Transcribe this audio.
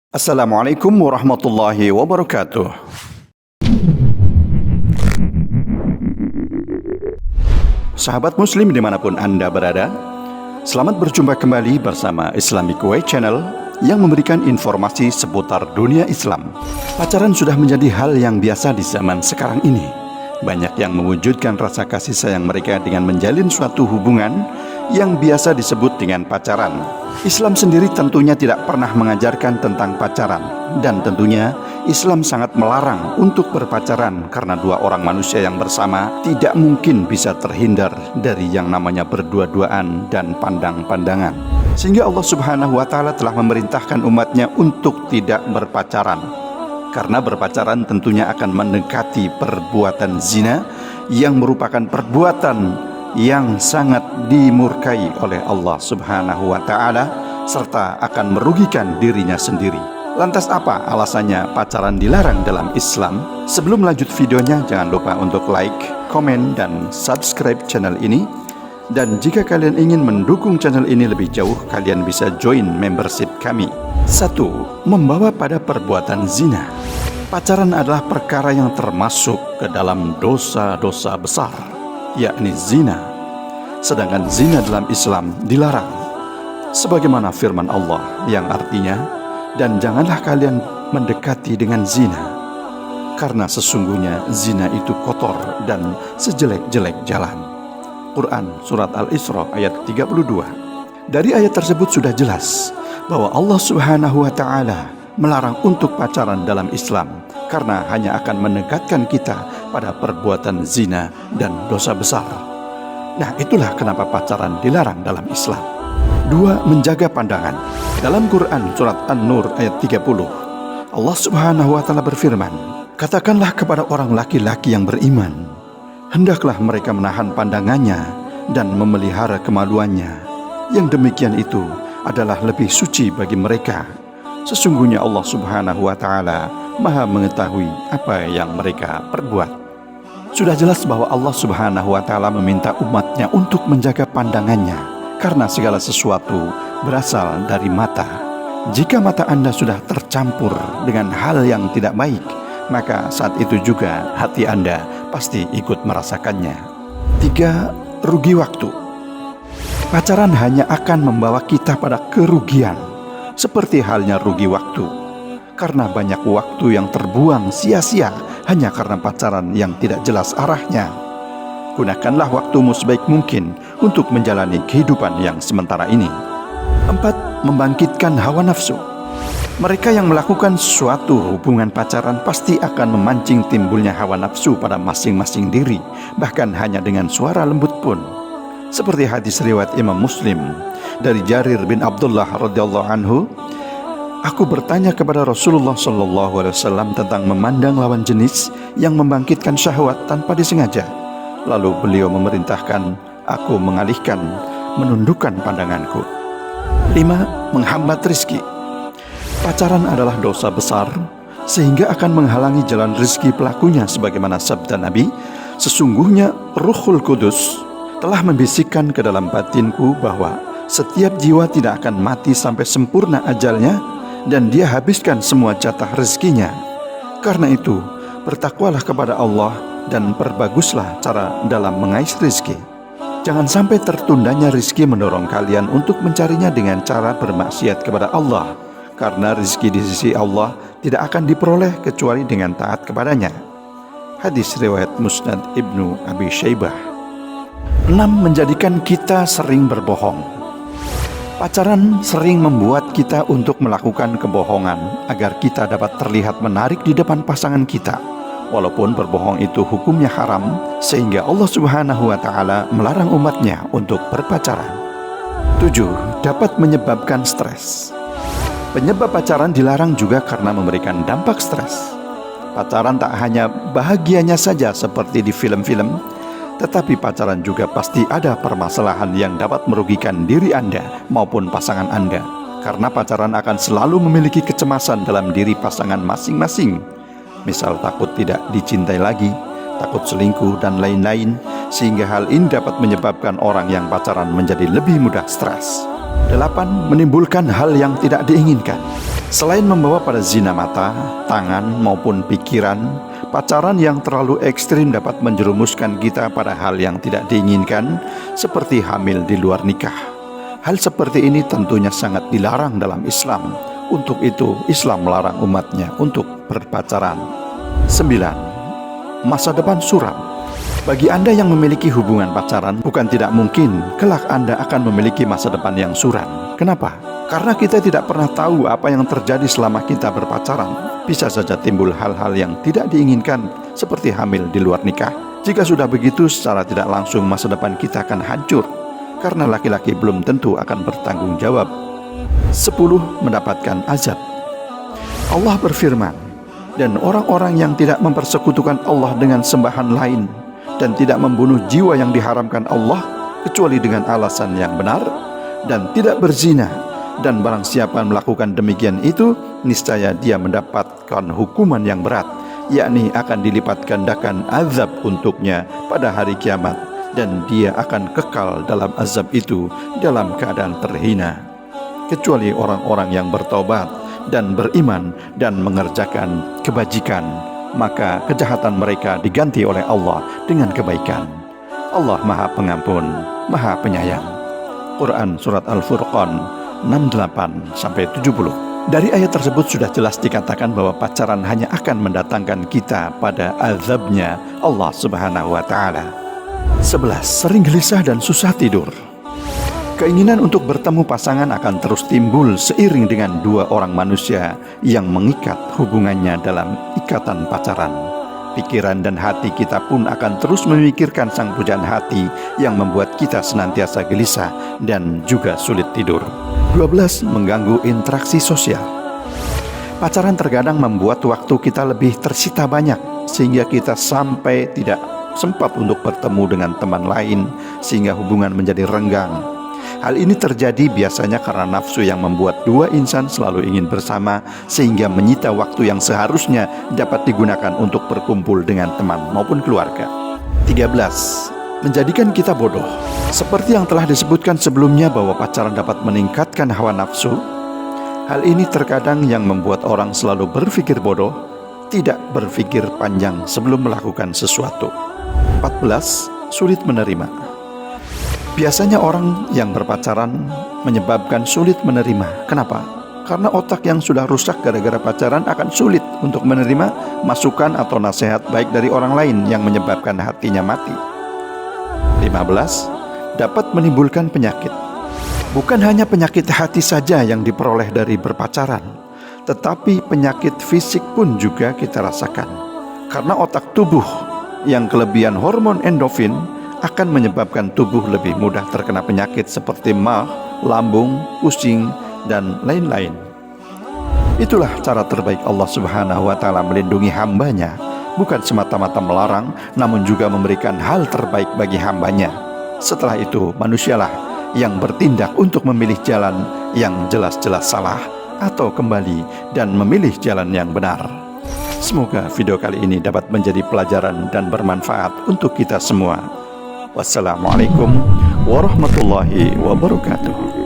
Assalamualaikum warahmatullahi wabarakatuh. Sahabat muslim dimanapun Anda berada, selamat berjumpa kembali bersama Islamic Way Channel yang memberikan informasi seputar dunia Islam. Pacaran sudah menjadi hal yang biasa di zaman sekarang ini. Banyak yang mewujudkan rasa kasih sayang mereka dengan menjalin suatu hubungan yang biasa disebut dengan pacaran. Islam sendiri tentunya tidak pernah mengajarkan tentang pacaran, dan tentunya Islam sangat melarang untuk berpacaran karena dua orang manusia yang bersama tidak mungkin bisa terhindar dari yang namanya berdua-duaan dan pandang-pandangan. Sehingga Allah Subhanahu wa Ta'ala telah memerintahkan umatnya untuk tidak berpacaran, karena berpacaran tentunya akan mendekati perbuatan zina yang merupakan perbuatan yang sangat dimurkai oleh Allah Subhanahu wa Ta'ala serta akan merugikan dirinya sendiri. Lantas apa alasannya pacaran dilarang dalam Islam? Sebelum lanjut videonya, jangan lupa untuk like, komen, dan subscribe channel ini. Dan jika kalian ingin mendukung channel ini lebih jauh, kalian bisa join membership kami. 1. Membawa pada perbuatan zina. Pacaran adalah perkara yang termasuk ke dalam dosa-dosa besar, yakni zina. Sedangkan zina dalam Islam dilarang, sebagaimana firman Allah yang artinya, dan janganlah kalian mendekati dengan zina, karena sesungguhnya zina itu kotor dan sejelek-jelek jalan. Quran Surat Al-Isra ayat 32. Dari ayat tersebut sudah jelas bahwa Allah Subhanahu wa Ta'ala melarang untuk pacaran dalam Islam, karena hanya akan mendekatkan kita pada perbuatan zina dan dosa besar. Nah, itulah kenapa pacaran dilarang dalam Islam. 2. Menjaga pandangan. Dalam Quran Surat An-Nur ayat 30, Allah Subhanahu wa Ta'ala berfirman, "Katakanlah kepada orang laki-laki yang beriman, hendaklah mereka menahan pandangannya dan memelihara kemaluannya. Yang demikian itu adalah lebih suci bagi mereka. Sesungguhnya Allah Subhanahu wa Ta'ala Maha mengetahui apa yang mereka perbuat." Sudah jelas bahwa Allah Subhanahu wa Ta'ala meminta umatnya untuk menjaga pandangannya, karena segala sesuatu berasal dari mata. Jika mata Anda sudah tercampur dengan hal yang tidak baik, maka saat itu juga hati Anda pasti ikut merasakannya. 3. Rugi waktu. Pacaran hanya akan membawa kita pada kerugian, seperti halnya rugi waktu, karena banyak waktu yang terbuang sia-sia hanya karena pacaran yang tidak jelas arahnya. Gunakanlah waktumu sebaik mungkin untuk menjalani kehidupan yang sementara ini. 4. Membangkitkan hawa nafsu. Mereka yang melakukan suatu hubungan pacaran pasti akan memancing timbulnya hawa nafsu pada masing-masing diri, bahkan hanya dengan suara lembut pun. Seperti hadis riwayat Imam Muslim dari Jarir bin Abdullah radhiyallahu anhu, "Aku bertanya kepada Rasulullah SAW tentang memandang lawan jenis yang membangkitkan syahwat tanpa disengaja. Lalu beliau memerintahkan aku menundukkan pandanganku." 5. Menghambat rizki. Pacaran adalah dosa besar, sehingga akan menghalangi jalan rizki pelakunya, sebagaimana sabda Nabi, "Sesungguhnya Ruhul Kudus telah membisikkan ke dalam batinku bahwa setiap jiwa tidak akan mati sampai sempurna ajalnya, dan dia habiskan semua jatah rezekinya. Karena itu, bertakwalah kepada Allah dan perbaguslah cara dalam mengais rezeki. Jangan sampai tertundanya rezeki mendorong kalian untuk mencarinya dengan cara bermaksiat kepada Allah, karena rezeki di sisi Allah tidak akan diperoleh kecuali dengan taat kepadanya." Hadis riwayat Musnad Ibnu Abi Syaibah. 6. Menjadikan kita sering berbohong. Pacaran sering membuat kita untuk melakukan kebohongan agar kita dapat terlihat menarik di depan pasangan kita, walaupun berbohong itu hukumnya haram, sehingga Allah Subhanahu wa Ta'ala melarang umatnya untuk berpacaran. 7. Dapat menyebabkan stres. Penyebab pacaran dilarang juga karena memberikan dampak stres. Pacaran tak hanya bahagianya saja seperti di film-film, tetapi pacaran juga pasti ada permasalahan yang dapat merugikan diri Anda maupun pasangan Anda, karena pacaran akan selalu memiliki kecemasan dalam diri pasangan masing-masing. Misal takut tidak dicintai lagi, takut selingkuh, dan lain-lain, sehingga hal ini dapat menyebabkan orang yang pacaran menjadi lebih mudah stres. 8. Menimbulkan hal yang tidak diinginkan. Selain membawa pada zina mata, tangan maupun pikiran, pacaran yang terlalu ekstrim dapat menjerumuskan kita pada hal yang tidak diinginkan, seperti hamil di luar nikah. Hal seperti ini tentunya sangat dilarang dalam Islam. Untuk itu, Islam melarang umatnya untuk berpacaran. 9. Masa depan suram. Bagi Anda yang memiliki hubungan pacaran, bukan tidak mungkin kelak Anda akan memiliki masa depan yang suram. Kenapa? Karena kita tidak pernah tahu apa yang terjadi selama kita berpacaran. Bisa saja timbul hal-hal yang tidak diinginkan, seperti hamil di luar nikah. Jika sudah begitu, secara tidak langsung masa depan kita akan hancur, karena laki-laki belum tentu akan bertanggung jawab. 10. Mendapatkan azab. Allah berfirman, dan orang-orang yang tidak mempersekutukan Allah dengan sembahan lain, dan tidak membunuh jiwa yang diharamkan Allah, kecuali dengan alasan yang benar, dan tidak berzina, dan barang siapa melakukan demikian itu, niscaya dia mendapatkan hukuman yang berat, yakni akan dilipat gandakan azab untuknya pada hari kiamat, dan dia akan kekal dalam azab itu dalam keadaan terhina. Kecuali orang-orang yang bertobat dan beriman dan mengerjakan kebajikan, maka kejahatan mereka diganti oleh Allah dengan kebaikan. Allah Maha Pengampun, Maha Penyayang. Quran Surat Al-Furqan 68-70. Dari ayat tersebut sudah jelas dikatakan bahwa pacaran hanya akan mendatangkan kita pada azabnya Allah Subhanahu wa Ta'ala. 11. Sering gelisah dan susah tidur. Keinginan untuk bertemu pasangan akan terus timbul seiring dengan dua orang manusia yang mengikat hubungannya dalam ikatan pacaran. Pikiran dan hati kita pun akan terus memikirkan sang pujaan hati yang membuat kita senantiasa gelisah dan juga sulit tidur. 12. Mengganggu interaksi sosial. Pacaran terkadang membuat waktu kita lebih tersita banyak, sehingga kita sampai tidak sempat untuk bertemu dengan teman lain, sehingga hubungan menjadi renggang. Hal ini terjadi biasanya karena nafsu yang membuat dua insan selalu ingin bersama, sehingga menyita waktu yang seharusnya dapat digunakan untuk berkumpul dengan teman maupun keluarga. 13. Menjadikan kita bodoh. Seperti yang telah disebutkan sebelumnya bahwa pacaran dapat meningkatkan hawa nafsu, hal ini terkadang yang membuat orang selalu berpikir bodoh, tidak berpikir panjang sebelum melakukan sesuatu. 14. Sulit menerima. Biasanya orang yang berpacaran menyebabkan sulit menerima. Kenapa? Karena otak yang sudah rusak gara-gara pacaran akan sulit untuk menerima masukan atau nasihat baik dari orang lain yang menyebabkan hatinya mati. 15. Dapat menimbulkan penyakit. Bukan hanya penyakit hati saja yang diperoleh dari berpacaran, tetapi penyakit fisik pun juga kita rasakan. Karena otak tubuh yang kelebihan hormon endorfin akan menyebabkan tubuh lebih mudah terkena penyakit seperti mah, lambung, pusing, dan lain-lain. Itulah cara terbaik Allah Subhanahu wa Ta'ala melindungi hambanya, bukan semata-mata melarang, namun juga memberikan hal terbaik bagi hambanya. Setelah itu, manusialah yang bertindak untuk memilih jalan yang jelas-jelas salah, atau kembali dan memilih jalan yang benar. Semoga video kali ini dapat menjadi pelajaran dan bermanfaat untuk kita semua. Wassalamualaikum warahmatullahi wabarakatuh.